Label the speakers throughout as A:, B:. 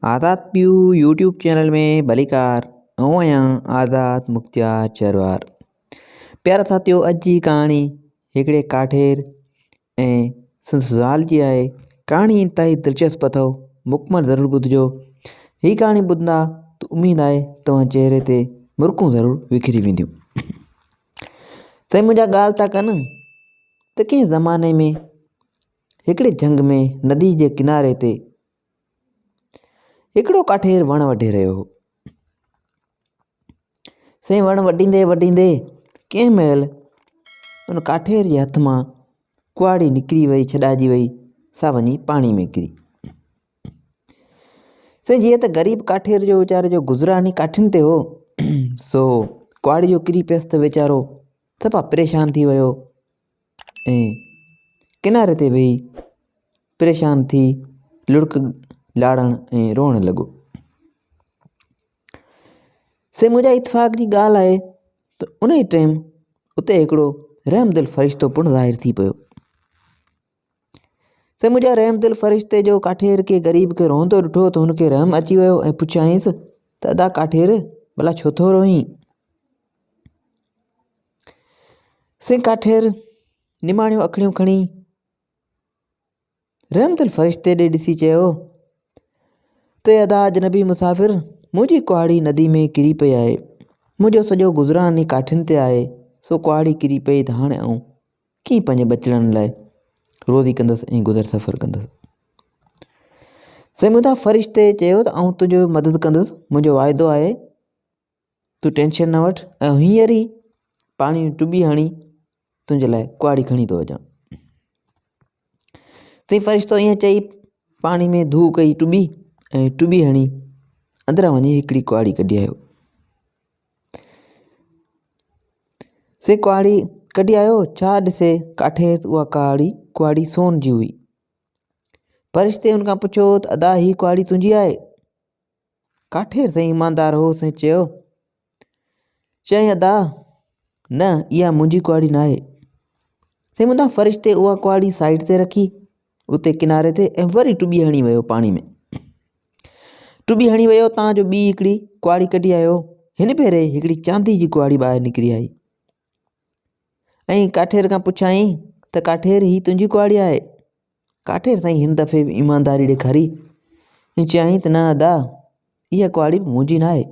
A: आज़ाद प्यू YouTube channel में भलीकार ऐं आहियां आज़ाद मुख़्तियार चरवार। प्यारा साथियो, अॼु जी कहाणी हिकिड़े काठेर ऐं संदसि ज़ाल जी आहे। कहाणी इंतहाई दिलचस्प अथव, मुकमल ज़रूरु ॿुधिजो। हीअ कहाणी ॿुधंदा त उमेद आहे तव्हां चहिरे ते मुरकूं ज़रूरु विखरी वेंदियूं। साईं मुंहिंजा ॻाल्हि था कनि त कंहिं ज़माने में हिकिड़े जंग में नदी जे किनारे ते हिकिड़ो काठेर वण वढे रहियो हो। साईं वण वढींदे वढींदे कंहिं महिल उन काठेर जे हथ मां कुआड़ी निकिरी वई, छॾाइजी वई, सा वञी पाणी में किरी। साईं जीअं त ग़रीब काठेर जो वीचारे जो गुज़रानी काठियुनि ते हो, सो कुआड़ी जो किरी पियसि त वीचारो सफ़ा परेशान थी वियो ऐं किनारे ते वेही परेशान थी लुड़क लाड़ण ऐं रोअण लॻो। से मुंहिंजा इतफ़ाक़ जी ॻाल्हि आहे त उन ई टाइम उते हिकिड़ो रहमदिल फ़रिश्तो पिणु ज़ाहिर थी पियो। से मुंहिंजा रहमदिल फ़रिश्ते जो काठेर खे ग़रीब खे रोहंदो ॾिठो त हुनखे रहम अची वियो ऐं पुछियाईंसि त अदा काठेर, भला छो थो रोईं? से काठेर निमाणियूं अखियूं खणी रहमदिल फ़रिश्ते ॾे ॾिसी चयो त अदा अजनबी मुसाफ़िर, मुंहिंजी कुआड़ी नदी में किरी पई आहे। मुंहिंजो सॼो गुज़रान ई काठियुनि ते आहे, सो कुआड़ी किरी पई त हाणे आउं कीअं पंहिंजे बचड़नि लाइ रोज़ी कंदसि ऐं गुज़र सफ़र कंदसि। से मुंहिंजा फ़रिश्ते चयो त आउं तुंहिंजो मदद कंदुसि, मुंहिंजो वाइदो आहे, तूं टेंशन न वठि ऐं हींअर ई पाणी में टुॿी हणी तुंहिंजे लाइ कुआड़ी खणी थो अचां। साईं फ़रिश्तो ईअं चई पाणी में धू कई टुॿी ऐं टुॿी हणी अंदरां वञी हिकिड़ी कुआड़ी कढी आयो। से कुआड़ी कढी आयो, छा ॾिसे काठेर उहा कुआड़ी सोन जी हुई। फ़रिश्ते हुन खां पुछियो त अदा हीअ कुआड़ी तुंहिंजी आहे? काठेर साईं ईमानदार हो, साईं चयईं अदा न, इहा मुंहिंजी कुआड़ी न आहे। साईं मुंहिंजा फ़रिश्ते उहा कुआड़ी साइड ते रखी उते किनारे ते ऐं वरी टुॿी हणी वियो पाणी में। टुॿी हणी वियो तां जो ॿी हिकिड़ी कुआड़ी कढी आयो। हिन भेरे हिकिड़ी चांदी जी कुआड़ी ॿाहिरि निकिरी आई ऐं काठेर खां पुछियाईं त काठेर हीअ तुंहिंजी कुआड़ी आहे? काठेर साईं हिन दफ़े ईमानदारी ॾेखारी ऐं चयईं त न अदा, इहा कुआड़ी मुंहिंजी न आहे।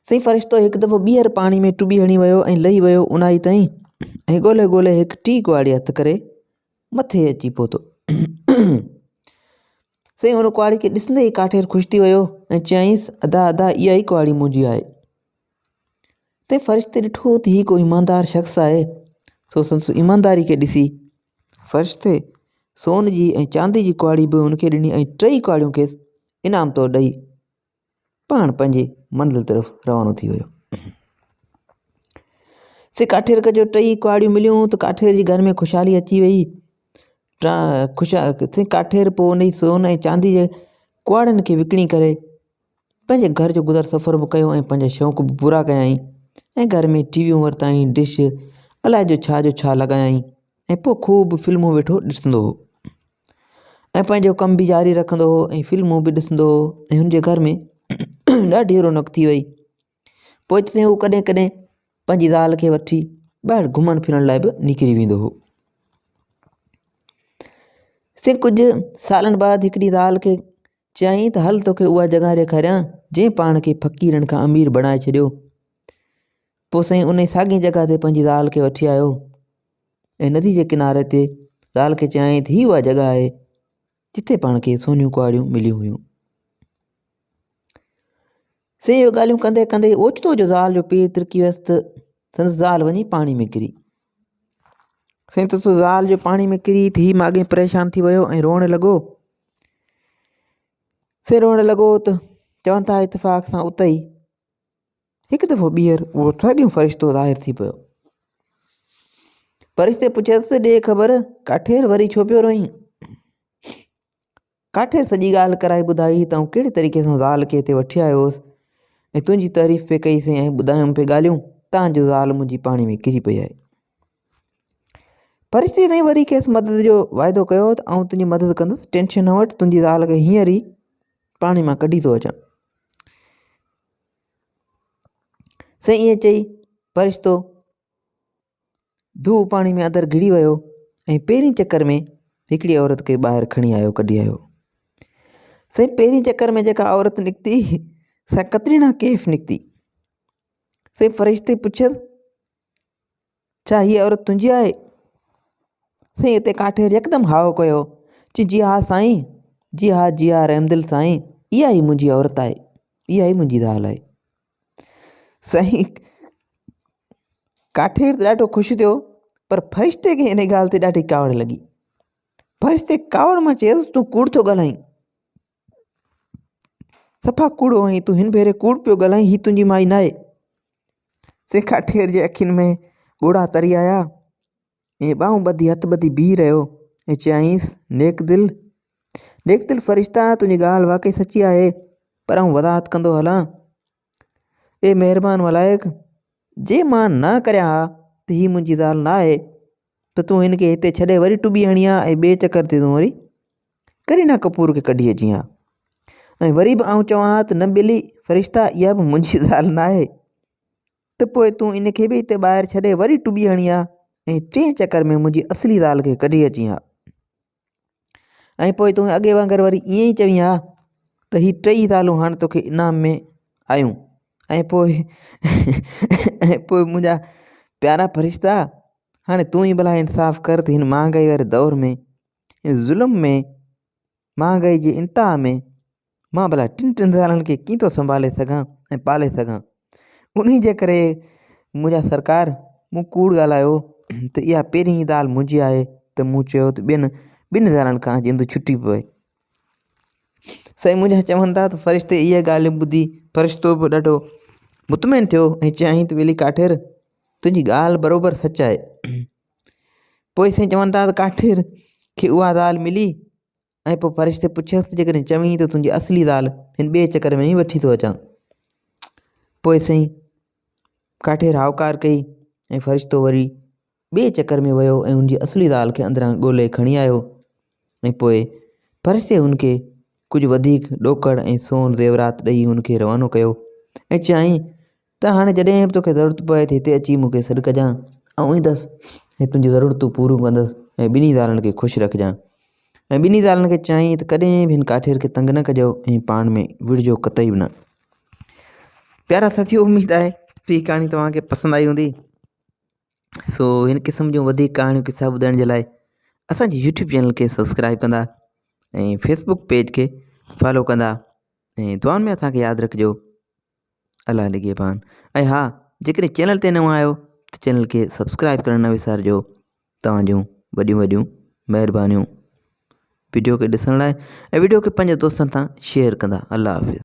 A: साईं फ़रिश्तो हिकु दफ़ो ॿीहर पाणी में टुॿी हणी वियो ऐं लही वियो उनाई ताईं ऐं ॻोल्हे ॻोल्हे हिकु टी कुआड़ी हथु करे मथे अची पहुतो। साईं हुन कुआड़ी खे ॾिसंदे ई काठेर ख़ुशि थी वियो ऐं चयईंसि अदा इहा ई कुआड़ी मुंहिंजी आहे। ते फ़रिश्ते ॾिठो त हीअ को ईमानदार शख़्स आहे, सो संदसि ईमानदारी खे ॾिसी फ़रिश्ते सोन जी ऐं चांदी जी कुआड़ी बि हुनखे ॾिनी ऐं टई कुआड़ियूं खेसि इनाम तौरु ॾेई पाण पंहिंजे मंज़िल तरफ़ रवानो थी वियो। से काठेर खे जो टई कुआड़ियूं मिलियूं त काठेर जे घर में ख़ुशहाली अची वई। काठेर पोइ उन सोन ऐं चांदी जे कुआड़ियुनि खे विकिणी करे पंहिंजे घर जो गुज़र सफ़र बि कयो ऐं पंहिंजा शौक़ु बि पूरा कयाईं ऐं घर में टीवियूं वरिताईं, डिश अलाए जो छा लॻायाईं ऐं पोइ ख़ूब फिल्मूं वेठो ॾिसंदो हो ऐं पंहिंजो कम बि जारी रखंदो हो ऐं फिल्मूं बि ॾिसंदो हो ऐं हुनजे घर में ॾाढी रौनक थी वई। पोइ इते हू कॾहिं कॾहिं पंहिंजी ज़ाल खे वठी ॿाहिरि घुमण फिरण लाइ बि निकिरी वेंदो हो। से कुझु सालनि बाद हिकिड़ी ज़ाल खे चयईं त हल तोखे उहा जॻह ॾेखारियां जंहिं पाण खे फ़क़ीरनि खां अमीर बणाए छॾियो। पोइ साईं उन साॻी जॻह ते पंहिंजी ज़ाल खे वठी आयो ऐं नदी जे किनारे ते ज़ाल खे चयईं त हीअ उहा जॻह आहे जिते पाण खे सोनियूं कुआड़ियूं मिलियूं हुयूं। से इहो ॻाल्हियूं कंदे कंदे ओचितो जो ज़ाल जो पेर तिरकी वियसि त संदसि ज़ाल वञी पाणी में किरी। साईं त ज़ाल जो पाणी में किरी त हीउ माॻे परेशान थी वियो ऐं रोअण लॻो। से रोअण लॻो त चवनि था इतफ़ाक़ सां उते ई हिकु दफ़ो ॿीहर उहो साॻियो फ़रिश्तो ज़ाहिर थी पियो। फ़रिश्ते पुछियसि ॾे ख़बर काठेर वरी छो पियो रोईं? काठेर सॼी ॻाल्हि कराए ॿुधाई त आउं कहिड़े तरीक़े सां ज़ाल खे हिते वठी आयो हुउसि ऐं तुंहिंजी तारीफ़ पे कईसीं ऐं ॿुधायमि पे ॻाल्हियूं तव्हांजो ज़ाल मुंहिंजी पाणी में किरी पई आहे। फरिश्ते ताईं वरी खेसि मदद जो वाइदो कयो त आउं तुंहिंजी मदद कंदुसि, टेंशन न वठि, तुंहिंजी ज़ाल खे हींअर ई पाणी मां कढी थो अचां। साईं ईअं चई फरिश्तो धू पाणी में अंदरि घिड़ी वियो ऐं पहिरीं चकर में हिकिड़ी औरत खे ॿाहिरि खणी आयो, कढी आयो। साईं पहिरीं चकर में जेका औरत निकिती सा कतरीना कैफ़ निकिती। साईं फरिश्ते पुछियसि छा हीअ औरत तुंहिंजी आहे? साईं हिते काठेर यकदमि हाओ कयो, चई जी हा साईं, जी हा रहमदिल साईं, इहा ई मुंहिंजी औरत आहे, इहा ई मुंहिंजी ज़ाल आहे। साईं काठेर त ॾाढो ख़ुशि थियो, पर फरिश्ते खे हिन ॻाल्हि ते ॾाढी कावड़ लॻी। फरिश्ते कावड़ मां चयसि तूं कूड़ थो ॻाल्हाईं, सफ़ा कूड़ो आहीं तूं, हिन भेरे कूड़ पियो ॻाल्हाईं, हीअ तुंहिंजी माई न आहे। से काठेर जे अखियुनि में ॻोढ़ा तरी आया ऐं ॿाहूं ॿधी हथ ॿधी बीह रहियो ऐं चयाईंसि नेक दिल फरिश्ता, तुंहिंजी ॻाल्हि वाक़ई सची आहे, पर आउं वज़ाहत कंदो हलां। ए महिरबान मलाइक, जे मां न करियां हा त हीअ मुंहिंजी ज़ाल न आहे त तूं हिन खे हिते छॾे वरी टुॿी हणी आहे ऐं ॿिए चकर ते तूं वरी करीना कपूर खे कढी अची हा। ऐं वरी बि आउं चवां हा त न ॿिली फरिश्ता, इहा बि मुंहिंजी ज़ाल न आहे, त पोइ तूं इन खे बि हिते ॿाहिरि छॾे वरी टुॿी हणी आहे ऐं टे चकर में मुंहिंजी असली ज़ाल खे कढी अची हा। ऐं पोइ तूं अॻे वांगुरु वरी ईअं ई चवीं हा त हीअ टई ज़ालूं हाणे तोखे इनाम में आयूं। ऐं पोइ मुंहिंजा प्यारा फरिश्ता, हाणे तूं ई भला इंसाफ़ कर त हिन महांगाई वारे दौर में, हिन ज़ुल्म में, महांगाई जी इंतिहा में मां भला टिनि ज़ालनि खे कीअं थो संभाले सघां ऐं पाले सघां। उन जे करे मुंहिंजा सरकार मूं कूड़ ॻाल्हायो त इहा पहिरीं ज़ाल मुंहिंजी आहे, त मूं चयो त ॿिनि ज़ालनि खां जिंद छुटी पए। साईं मुंहिंजा चवनि था त फरिश्ते इहा ॻाल्हि ॿुधी फरिश्तो बि ॾाढो मुतमिन थियो ऐं चयाईं त ॿिली काठेर तुंहिंजी ॻाल्हि बराबरि सच आहे। पोइ साईं चवनि था त काठेर खे उहा ज़ाल मिली ऐं पोइ फरिश्ते पुछियसि जेकॾहिं चवीं त तुंहिंजी असली ज़ाल हिन ॿिए चकर में ई वठी थो अचां। पोइ साईं काठेर हाउकार कई ऐं फरिश्तो वरी ॿिए चकर में वियो ऐं हुनजी असली ज़ाल खे अंदरां ॻोल्हे खणी आयो। ऐं पोइ फरिश्ते हुनखे कुझु वधीक ॾोकड़ ऐं सोन ज़ेवरात ॾेई हुनखे रवानो कयो ऐं चयाईं त हाणे जॾहिं बि तोखे ज़रूरत पए त हिते अची मूंखे सॾु कजांइ, ऐं ईंदसि ऐं तुंहिंजी ज़रूरतूं पूरियूं कंदसि ऐं ॿिन्ही ज़ालनि खे ख़ुशि रखजांइ। ऐं ॿिन्ही ज़ालनि खे चयाईं त कॾहिं बि हिन काठेर खे तंग न कजो ऐं पाण में विढ़जो कतई बि न। प्यारा साथियो, उमेद आहे त हीअ कहाणी तव्हांखे पसंदि आई हूंदी। सो हिन क़िस्म जूं वधीक कहाणियूं किसा ॿुधण जे लाइ असांजे यूट्यूब चैनल खे सब्सक्राइब कंदा ऐं फेसबुक पेज खे फॉलो कंदा ऐं दुआनि में असांखे यादि रखिजो। अलाह निगहबान। ऐं हा, जेकॾहिं चैनल ते नवां आहियो त चैनल खे सब्सक्राइब करणु न विसारिजो। तव्हांजूं वॾियूं वॾियूं महिरबानियूं वीडियो खे ॾिसण लाइ ऐं वीडियो खे पंहिंजे दोस्तनि सां शेयर कंदा। अलाह हाफ़िज़।